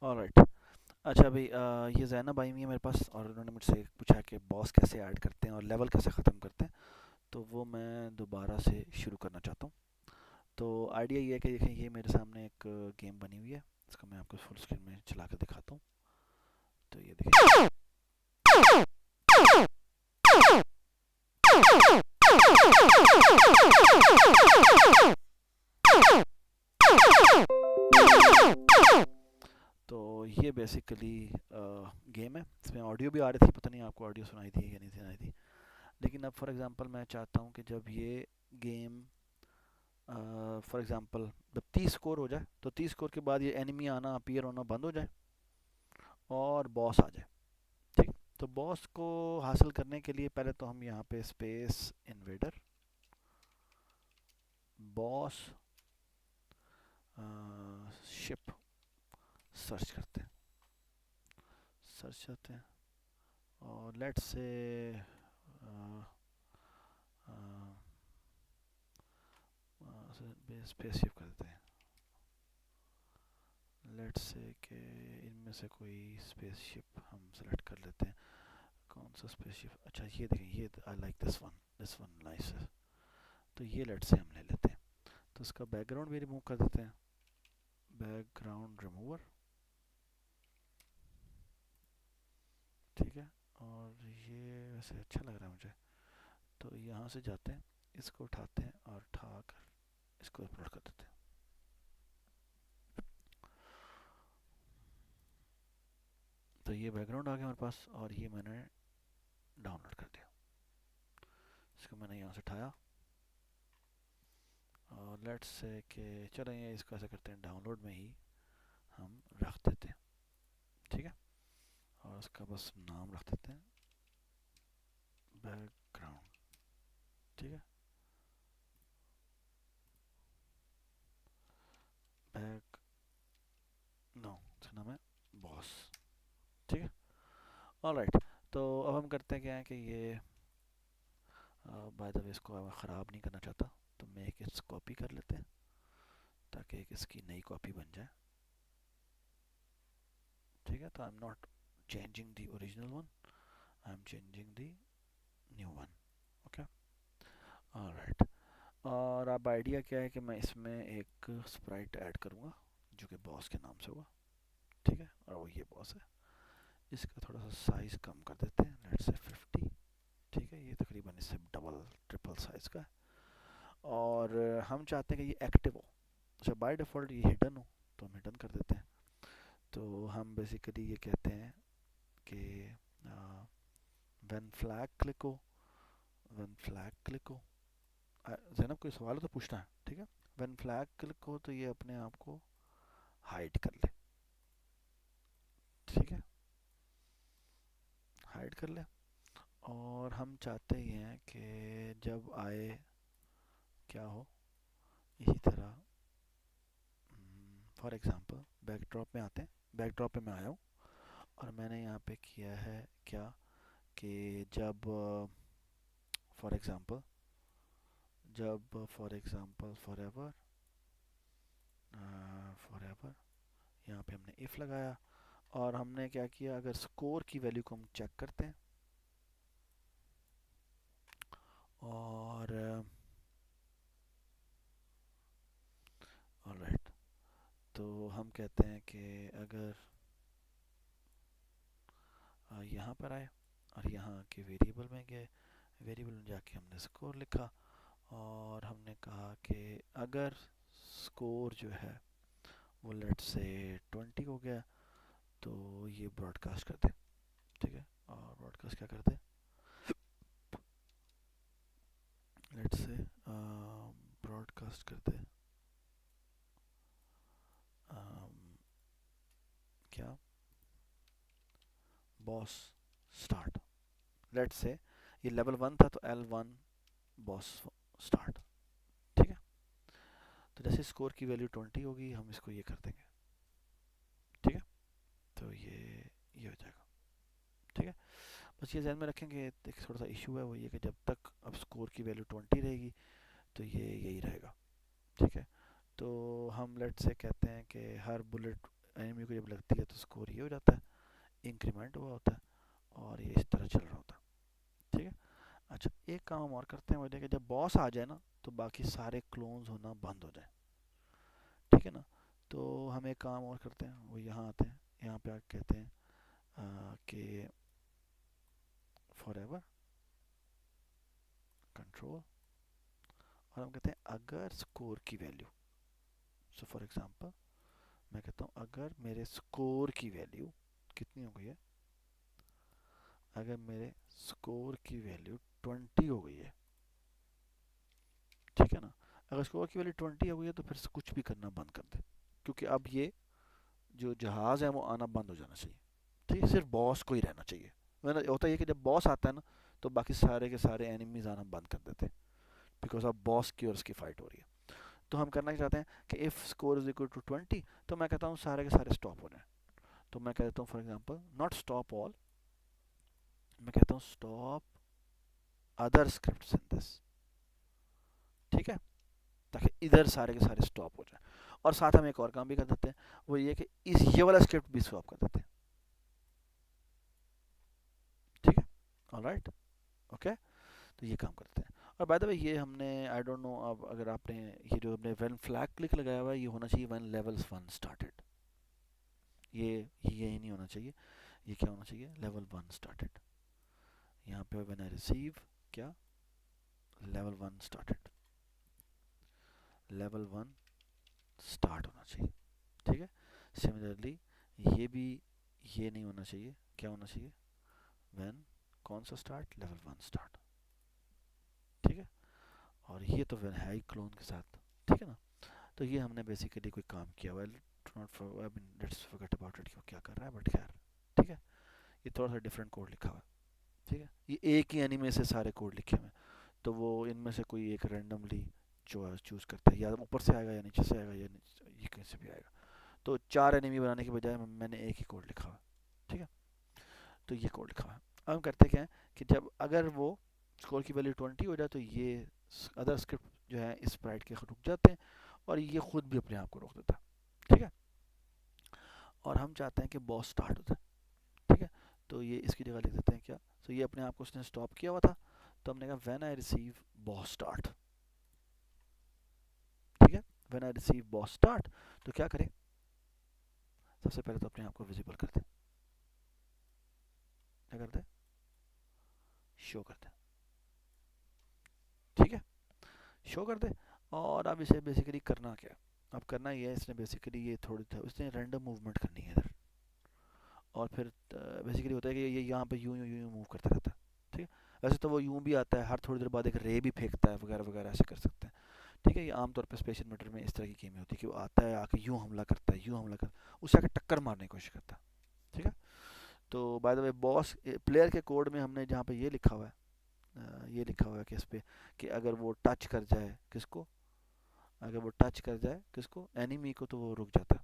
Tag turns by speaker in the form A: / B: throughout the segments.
A: Alright. अच्छा भाई, ये जैनब आई हुई है मेरे पास और उन्होंने मुझसे पूछा कि बॉस कैसे ऐड करते हैं और लेवल कैसे ख़त्म करते हैं। तो वो मैं दोबारा से शुरू करना चाहता हूँ। तो आइडिया ये है कि देखें, ये मेरे सामने एक गेम बनी हुई है। इसको मैं आपको फुल स्क्रीन में चला कर दिखाता हूँ। तो ये देखिए। तो ये बेसिकली गेम है। इसमें ऑडियो भी आ रही थी, पता नहीं आपको ऑडियो सुनाई दी या नहीं सुनाई दी। लेकिन अब फॉर एग्जांपल मैं चाहता हूँ कि जब ये गेम फॉर एग्जांपल जब 30 स्कोर हो जाए, तो 30 स्कोर के बाद ये एनिमी आना अपीयर होना बंद हो जाए और बॉस आ जाए। ठीक। तो बॉस को हासिल करने के लिए पहले तो हम यहाँ पे space invader boss ship search करते हैं। सर्च करते हैं और लेट्स से स्पेस शिप कर देते हैं। लेट्स से कि इनमें से कोई स्पेसशिप हम सेलेक्ट कर लेते हैं। कौन सा स्पेसशिप? अच्छा ये देखें, ये I like this one nice. तो ये लेट्स से हम ले लेते हैं। तो इसका बैकग्राउंड भी रिमूव कर देते हैं। Background remover. ठीक है। और ये वैसे अच्छा लग रहा है मुझे। तो यहाँ से जाते हैं, इसको उठाते हैं और उठा कर इसको अपलोड कर देते हैं। तो ये बैकग्राउंड आ गया हमारे पास और ये मैंने डाउनलोड कर दिया। इसको मैंने यहाँ से उठाया और लेट्स से कि चलें ये इसको ऐसा करते हैं, डाउनलोड में ही हम रख देते हैं। ठीक है। और उसका बस नाम रख देते हैं बैकग्राउंड। ठीक है। बैक नो, इसका नाम है बॉस। ठीक है। ऑलराइट। तो अब हम करते हैं क्या है कि ये बाय द वे इसको मैं ख़राब नहीं करना चाहता, तो मैं एक इस कॉपी कर लेते हैं ताकि एक इसकी नई कॉपी बन जाए। ठीक है। तो I am not changing the original one, I am changing the new one. Okay. Alright. और अब आइडिया क्या है कि मैं इसमें एक स्प्राइट ऐड करूँगा जो कि बॉस के नाम से होगा। ठीक है। और वो ये बॉस है। इसका थोड़ा सा साइज़ कम कर देते हैं, लेट्स से 50। ठीक है। ये तकरीबन इससे डबल ट्रिपल साइज़ का है। और हम चाहते हैं कि ये एक्टिव हो। अच्छा, बाय डिफ़ॉल्ट ये हिडन हो, तो हम हिडन कर देते हैं। तो हम बेसिकली ये कहते हैं कि व्हेन फ्लैग क्लिक हो, व्हेन फ्लैग क्लिक हो, जैनब कोई सवाल हो तो पूछना है। ठीक है। व्हेन फ्लैग क्लिक हो तो ये अपने आप को हाइड कर ले। ठीक है। हाइड कर ले। और हम चाहते ही हैं कि जब आए क्या हो, इसी तरह फॉर एग्जांपल बैकड्रॉप में आते हैं। बैकड्रॉप पे मैं आया हूँ और मैंने यहाँ पे किया है क्या कि जब फॉर एग्जांपल जब फॉर एवर यहाँ पे हमने इफ़ लगाया और हमने क्या किया, अगर स्कोर की वैल्यू को हम चेक करते हैं और ऑलराइट, तो हम कहते हैं कि अगर यहाँ पर आए और यहाँ के वेरिएबल में गए, वेरिएबल में जाके हमने स्कोर लिखा और हमने कहा कि अगर स्कोर जो है वो लेट से 20 हो गया तो ये ब्रॉडकास्ट कर दे। ठीक है। और ब्रॉडकास्ट क्या करते हैं, लेट से ब्रॉडकास्ट करते हैं क्या, बॉस स्टार्ट। लेट से ये लेवल 1 था तो L1 बॉस स्टार्ट। ठीक है। तो जैसे स्कोर की वैल्यू 20 होगी हम इसको ये कर देंगे। ठीक है। तो ये हो जाएगा। ठीक है। बस ये ध्यान में रखेंगे, एक थोड़ा सा इशू है वो ये कि जब तक अब स्कोर की वैल्यू 20 रहेगी तो ये यही रहेगा। ठीक है। तो हम लेट से कहते हैं कि हर बुलेट एनिमी को जब लगती है तो स्कोर ये हो जाता है, इंक्रीमेंट हुआ होता है और ये इस तरह चल रहा होता है। ठीक है। अच्छा, एक काम हम और करते हैं, वो देखिए जब बॉस आ जाए ना तो बाकी सारे क्लोन्स होना बंद हो जाए। ठीक है ना। तो हम एक काम और करते हैं, वो यहाँ आते हैं, यहाँ पे आके कहते हैं कि फॉर एवर कंट्रोल, और हम कहते हैं अगर स्कोर की वैल्यू, सो फॉर एग्जांपल मैं कहता हूँ अगर मेरे स्कोर की वैल्यू कितनी हो गई है, अगर मेरे स्कोर की वैल्यू 20 हो गई है, ठीक है ना, अगर स्कोर की वैल्यू 20 हो गई है तो फिर कुछ भी करना बंद कर दे, क्योंकि अब ये जो जहाज़ है वो आना बंद हो जाना चाहिए। ठीक है, सिर्फ बॉस को ही रहना चाहिए, वरना होता है कि जब बॉस आता है ना तो बाकी सारे के सारे एनिमीज आना बंद कर देते हैं, बिकॉज अब बॉस की और उसकी फाइट हो रही है। तो हम करना चाहते हैं कि if score is equal to 20, तो मैं कहता हूँ सारे के सारे स्टॉप हो जाए। तो मैं कह देता हूँ for example not stop all, मैं कहता हूँ stop other scripts in this. ठीक है, ताकि इधर सारे के सारे स्टॉप हो जाए। और साथ हम एक और काम भी कर देते हैं, वो ये कि इस ये वाला स्क्रिप्ट भी स्टॉप कर देते हैं। ठीक है, ऑलराइट, ओके। तो ये काम करते हैं। और बाय द वे ये हमने आई डोंट नो, अब अगर आपने ये जो हमने व्हेन फ्लैग क्लिक लगाया हुआ है ये होना चाहिए व्हेन लेवल्स 1 स्टार्टेड, ये नहीं होना चाहिए, ये क्या होना चाहिए, लेवल 1 स्टार्टेड। यहाँ पे व्हेन आई रिसीव क्या, लेवल 1 स्टार्टेड, लेवल 1 स्टार्ट होना चाहिए। ठीक है, सिमिलरली ये भी, ये नहीं होना चाहिए, क्या होना चाहिए, व्हेन कौन सा स्टार्ट, लेवल 1 स्टार्ट। ठीक है, और ये तो फिर है ही क्लोन के साथ। ठीक है ना। तो ये हमने बेसिकली कोई काम किया हुआ है, लेट्स फॉरगेट अबाउट इट, क्या कर रहा है, बट खैर ठीक है। ये थोड़ा सा डिफरेंट कोड लिखा हुआ है। ठीक है, ये एक ही एनीमे से सारे कोड लिखे हुए हैं, तो वो इनमें से कोई एक रैंडमली जो चूज करता है, या ऊपर से आएगा या नीचे से आएगा या ये कहीं से भी आएगा। तो 4 एनिमी बनाने के बजाय मैंने एक ही कोड लिखा हुआ है। ठीक है, तो ये कोड लिखा हुआ है। अब हम करते क्या है कि जब अगर वो स्कोर की वैल्यू 20 हो जाए तो ये अदर स्क्रिप्ट जो है इस स्प्राइट के रुक जाते हैं, और ये खुद भी अपने आप को रोक देता है। ठीक है, और हम चाहते हैं कि बॉस स्टार्ट हो जाए। ठीक है, तो ये इसकी जगह लिख देते हैं क्या, तो ये अपने आप को उसने स्टॉप किया हुआ था, तो हमने कहा when I receive boss start. ठीक है, when I receive boss start, तो क्या करें, सबसे पहले तो अपने आप को विजिबल कर दें, क्या करते हैं, शो करते हैं। ठीक है, शो कर दे। और अब इसे बेसिकली करना क्या है, अब करना ये है, इसने बेसिकली ये थोड़ी था उसने रैंडम मूवमेंट करनी है इधर, और फिर बेसिकली होता है कि ये यहाँ पे यूं यूं यूं मूव करता रहता है। ठीक है, वैसे तो वो यूं भी आता है, हर थोड़ी देर बाद एक रे भी फेंकता है वगैरह वगैरह, ऐसे कर सकते हैं। ठीक है, ये आमतौर पर स्पेशल मैटर में इस तरह की गेम होती है कि वो आता है आके यूं हमला करता है, यूं हमला करता है, उससे आके टक्कर मारने की कोशिश करता है। ठीक है, तो by the way boss player के कोड में हमने जहाँ पे ये लिखा हुआ है, ये लिखा हुआ है कि इस पे कि अगर वो टच कर जाए किसको, अगर वो टच कर जाए किसको, एनिमी को, तो वो रुक जाता है।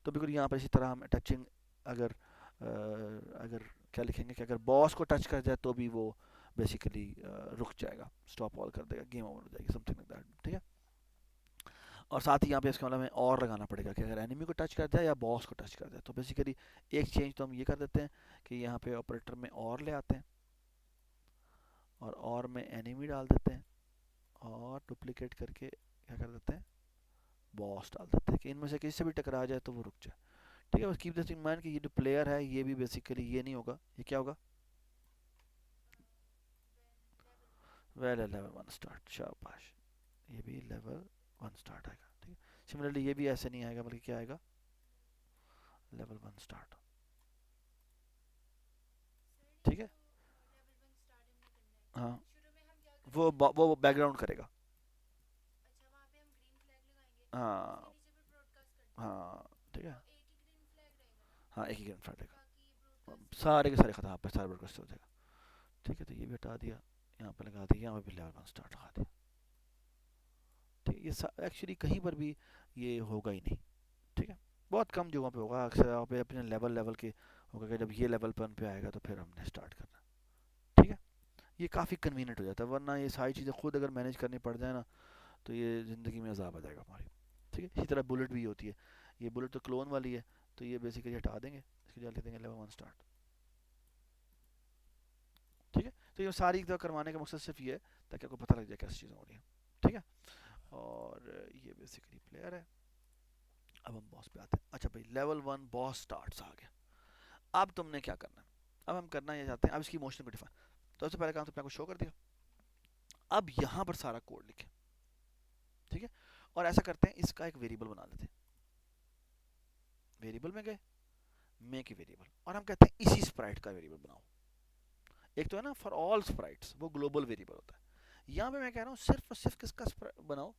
A: तो बिल्कुल यहाँ पर इसी तरह हम टचिंग, अगर अगर क्या लिखेंगे कि अगर बॉस को टच कर जाए तो भी वो बेसिकली रुक जाएगा, स्टॉप ऑल कर देगा, गेम ओवर हो जाएगी, समथिंग लाइक दैट। ठीक है, और साथ ही यहाँ पे इसके मतलब में और लगाना पड़ेगा कि अगर एनिमी को टच कर जाए या बॉस को टच कर जाए, तो बेसिकली एक चेंज तो हम ये कर देते हैं कि यहाँ पे ऑपरेटर में और ले आते हैं, और में एनिमी डाल देते हैं, और डुप्लीकेट करके क्या कर देते हैं, बॉस डाल देते हैं, कि इनमें से किसी से भी टकरा जाए तो वो रुक जाए। ठीक है, बस कीप दिस इन माइंड कि ये जो प्लेयर है ये भी बेसिकली ये नहीं होगा, ये क्या होगा, वेल लेवल 1 स्टार्ट, शाबाश, ये भी लेवल 1 स्टार्ट आएगा। ठीक है, सिमिलरली ये भी ऐसे नहीं आएगा, बल्कि क्या आएगा, लेवल 1 स्टार्ट। ठीक है, हाँ, वो बैकग्राउंड करेगा। हाँ, हाँ, ठीक है, हाँ, एक ही गेम स्टार्ट रहेगा, सारे के सारे खत्म, यहाँ पे सारे ब्रॉडकास्ट हो जाएगा। ठीक है, तो ये भी हटा दिया, यहाँ पे लगा दिया, यहाँ पे भी लेवल 1 स्टार्ट लगा दिया। ठीक है, ये एक्चुअली कहीं पर भी ये होगा ही नहीं। ठीक है, बहुत कम जगहों पे होगा, अक्सर यहाँ पे अपने लेवल लेवल के होगा कि जब ये लेवल पर पे आएगा तो फिर हमने स्टार्ट करना। ठीक है, ये काफ़ी कन्वीनियंट हो जाता है, वरना ये सारी चीज़ें खुद अगर मैनेज करनी पड़ जाए ना तो ये ज़िंदगी में अजाब आ जाएगा हमारी। ठीक है, इसी तरह बुलेट भी होती है, ये बुलेट तो क्लोन वाली है, तो ये बेसिकली हटा देंगे, इसकी जगह लिख देंगे लेवल 1 स्टार्ट। ठीक है, तो ये सारी एक करवाने का मकसद सिर्फ ये है ताकि आपको पता लग जाए कैसी चीज़ें हो रही हैं। ठीक है, और ये बेसिकली प्लेयर है। अब हम बॉस पे आते हैं। अच्छा भाई, लेवल 1 बॉस स्टार्ट्स आ गया। अब तुमने क्या करना है, अब हम करना ये चाहते हैं, अब इसकी मोशन को डिफाइन। तो सबसे पहले काम तो आपको शो कर दिया, अब यहाँ पर सारा कोड लिखें। ठीक है, और ऐसा करते हैं, इसका एक वेरिएबल बना लेते हैं। वेरिएबल में गए, मेक ए वेरिएबल, और हम कहते हैं इसी स्प्राइट का वेरिएबल बनाओ। एक तो है ना फॉर ऑल स्प्राइट्स, वो ग्लोबल वेरिएबल होता है। यहाँ पे मैं कह रहा हूँ सिर्फ और सिर्फ किसका बनाओ,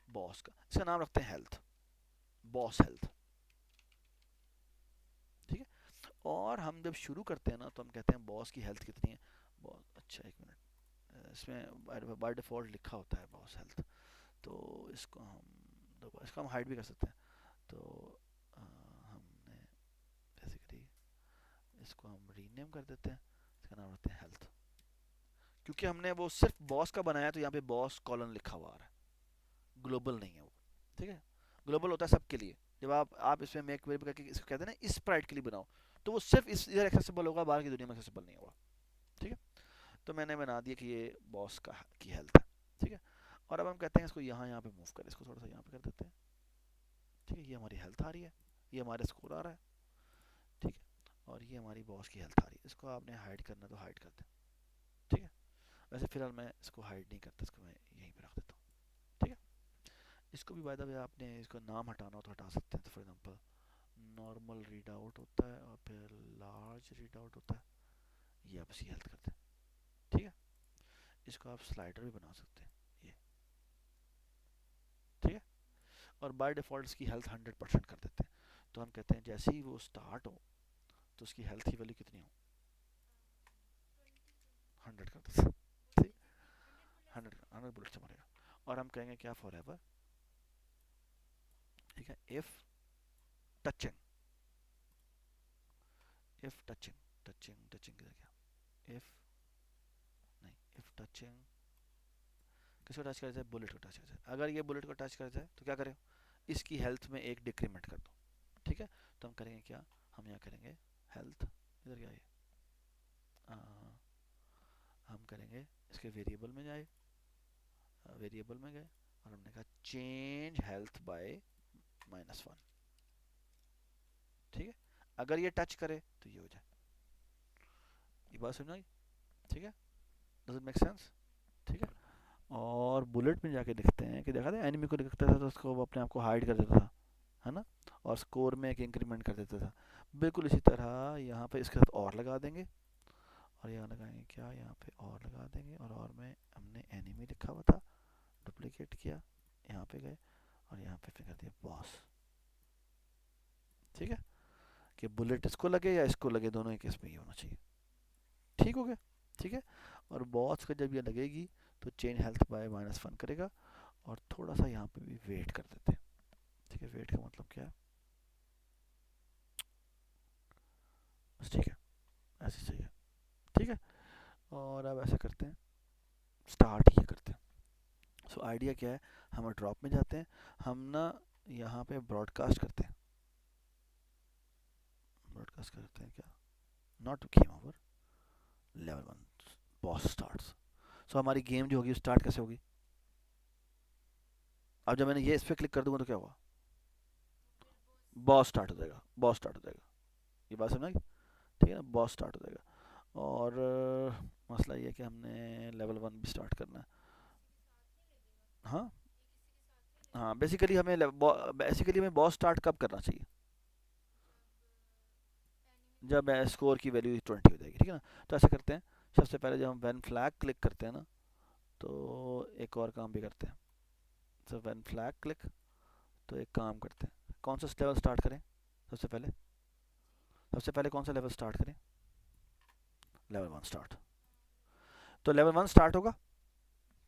A: बॉस का। इसका नाम रखते हैं हेल्थ, बॉस हेल्थ। ठीक है, और हम जब शुरू करते हैं ना तो हम कहते हैं बॉस की हेल्थ कितनी है। बॉस, अच्छा एक मिनट, इसमें बाय डिफॉल्ट लिखा होता है बॉस हेल्थ, तो इसको हम हाइड भी कर सकते हैं। तो हमने बेसिकली इसको हम रीनेम कर देते हैं, इसका नाम रखते हैं हेल्थ, क्योंकि हमने वो सिर्फ बॉस का बनाया तो यहाँ पे बॉस कॉलन लिखा हुआ आ रहा है, ग्लोबल नहीं है वो। ठीक है, ग्लोबल होता है सबके लिए। जब आप इसमें मेक वेरिएबल करके इसको कहते हैं ना इस स्प्राइट के लिए बनाओ, तो वो सिर्फ इस इधर एक्सेसिबल होगा, बाहर की दुनिया में एक्सेसिबल नहीं होगा। ठीक है, तो मैंने बना दिया कि ये बॉस का की हेल्थ है। ठीक है, और अब हम कहते हैं इसको यहाँ पे मूव करें, इसको थोड़ा सा यहाँ पे कर देते हैं। ठीक है, ये हमारी हेल्थ आ रही है, ये हमारा स्कोर आ रहा है। ठीक है, और ये हमारी बॉस की हेल्थ आ रही है। इसको आपने हाइड करना तो हाइड कर दें। ठीक है, वैसे फिलहाल मैं इसको हाइड नहीं करता, इसको मैं यहीं पे रख देता हूँ। ठीक है, इसको भी बाय द वे आपने इसको नाम हटाना हो तो हटा सकते हैं। तो for example normal read out होता है और फिर लार्ज रीड आउट होता है, ये आप इसी हेल्थ करते हैं। ठीक है, इसको आप स्लाइडर भी बना सकते हैं ये। ठीक है, और बाय डिफ़ॉल्ट इसकी हेल्थ 100% कर देते हैं। तो हम कहते हैं जैसे ही वो स्टार्ट हो तो उसकी हेल्थ की वैल्यू कितनी हो, 100 कर देते हैं। ठीक, 100 बुलेट से मरेगा। और हम कहेंगे क्या, फॉर एवर। ठीक है, if touching, if touching, touching किधर गया, इफ नहीं, इफ टचिंग किसको टच कर जाए, बुलेट को टच कर जाए। अगर ये बुलेट को टच कर जाए तो क्या करें, इसकी हेल्थ में एक डिक्रीमेंट कर दो। ठीक है, तो हम करेंगे क्या, हम यहाँ करेंगे हेल्थ, इधर क्या है, हम करेंगे इसके वेरिएबल में जाए, वेरिएबल में गए, और हमने कहा चेंज हेल्थ बाय -1। ठीक है, अगर ये टच करे तो ये हो जाए। ये बात समझ आई। ठीक है, डज इट मेक सेंस। ठीक है, और बुलेट में जाके देखते हैं कि देखा था एनिमी को दिखता था तो उसको वो अपने आप को हाइड कर देता था, है ना, और स्कोर में एक इंक्रीमेंट कर देता था। बिल्कुल इसी तरह यहाँ पे इसके साथ और लगा देंगे, और यहाँ लगाएंगे क्या, यहाँ पे और लगा देंगे, और में हमने एनिमी लिखा हुआ था, डुप्लीकेट किया, यहाँ पे गए और यहाँ पे फिर कर दिया बॉस। ठीक है, कि बुलेट इसको लगे या इसको लगे, दोनों ही केस में ये होना चाहिए। ठीक हो गया। ठीक है, और बॉस का जब ये लगेगी तो चेंज हेल्थ बाय -1 करेगा, और थोड़ा सा यहाँ पे भी वेट कर देते हैं। ठीक है, वेट का मतलब क्या है, बस ठीक है, ऐसे सही है। ठीक है, और अब ऐसा करते हैं, स्टार्ट ये करते हैं। सो आइडिया क्या है, हम ड्रॉप में जाते हैं, हम ना यहाँ पे ब्रॉडकास्ट करते हैं, ब्रॉडकास्ट करते हैं क्या, not game over, level 1 boss starts. So हमारी गेम जो होगी स्टार्ट कैसे होगी, अब जब मैंने ये इस पर क्लिक कर दूंगा तो क्या होगा, बॉस स्टार्ट हो जाएगा, बॉस स्टार्ट हो जाएगा। ये बात समझ। ठीक है ना, बॉस स्टार्ट हो जाएगा। और मसला ये है कि हमने लेवल 1 भी स्टार्ट करना है। हाँ, हाँ, बेसिकली हमें बॉस स्टार्ट कब करना चाहिए, जब स्कोर की वैल्यू 20 हो जाएगी। ठीक है ना, तो ऐसा करते हैं, सबसे पहले जब हम वैन फ्लैग क्लिक करते हैं ना, तो एक और काम भी करते हैं। तो वैन फ्लैग क्लिक, तो एक काम करते हैं, कौन सा लेवल स्टार्ट करें, सबसे पहले, सबसे पहले कौन सा लेवल स्टार्ट करें, लेवल 1 स्टार्ट। तो लेवल 1 स्टार्ट होगा।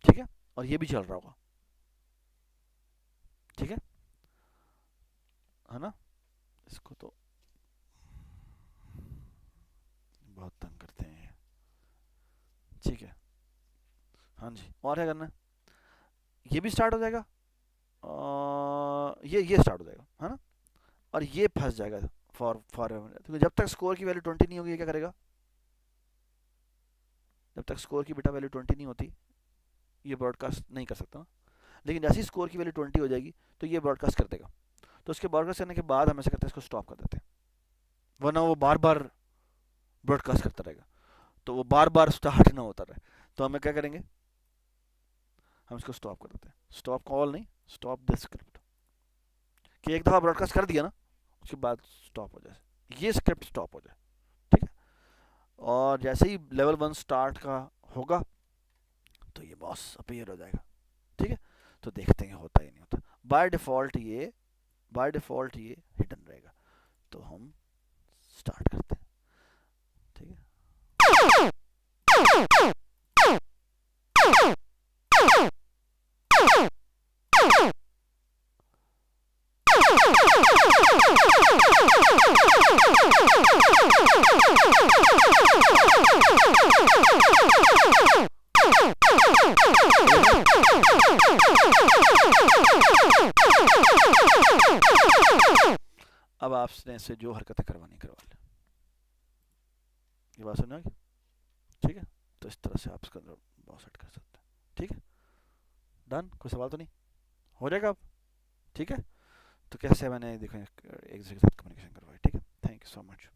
A: ठीक है, और ये भी चल रहा होगा। ठीक है ना, इसको तो बहुत तंग करते हैं ये। ठीक है, हाँ जी, और क्या करना है, ये भी स्टार्ट हो जाएगा, ये स्टार्ट हो जाएगा, है ना, और ये फंस जाएगा फॉर तो जब तक स्कोर की वैल्यू 20 नहीं होगी ये क्या करेगा, जब तक स्कोर की बेटा वैल्यू 20 नहीं होती ये ब्रॉडकास्ट नहीं कर सकता ना। लेकिन जैसे ही स्कोर की वैल्यू 20 हो जाएगी तो ये ब्रॉडकास्ट कर देगा। तो उसके ब्रॉडकास्ट करने के बाद हम ऐसे करते हैं इसको स्टॉप कर देते हैं, वरना वो बार बार ब्रॉडकास्ट करता रहेगा, तो वो बार बार स्टार्ट ना होता रहे। तो हमें क्या करेंगे, हम इसको स्टॉप कर देते हैं, स्टॉप कॉल नहीं, स्टॉप द स्क्रिप्ट, कि एक दफ़ा ब्रॉडकास्ट कर दिया ना उसके बाद स्टॉप हो जाए, ये स्क्रिप्ट स्टॉप हो जाए। ठीक है, और जैसे ही लेवल 1 स्टार्ट का होगा तो ये बॉस अपीयर हो जाएगा। ठीक है, तो देखते हैं होता ही नहीं होता। बाय डिफ़ॉल्ट ये हिडन रहेगा। तो हम स्टार्ट करते हैं। ठीक है, अब आपने इससे जो हरकतें करवानी करवा लें। ये बात समझ आ गई? ठीक है, तो इस तरह से आप इसका बॉस सेट कर सकते हैं। ठीक है, डन, कोई सवाल तो नहीं, हो जाएगा अब? ठीक है, तो कैसे मैंने देखो एक दूसरे के साथ कम्युनिकेशन करवाई। ठीक है, थैंक यू सो मच।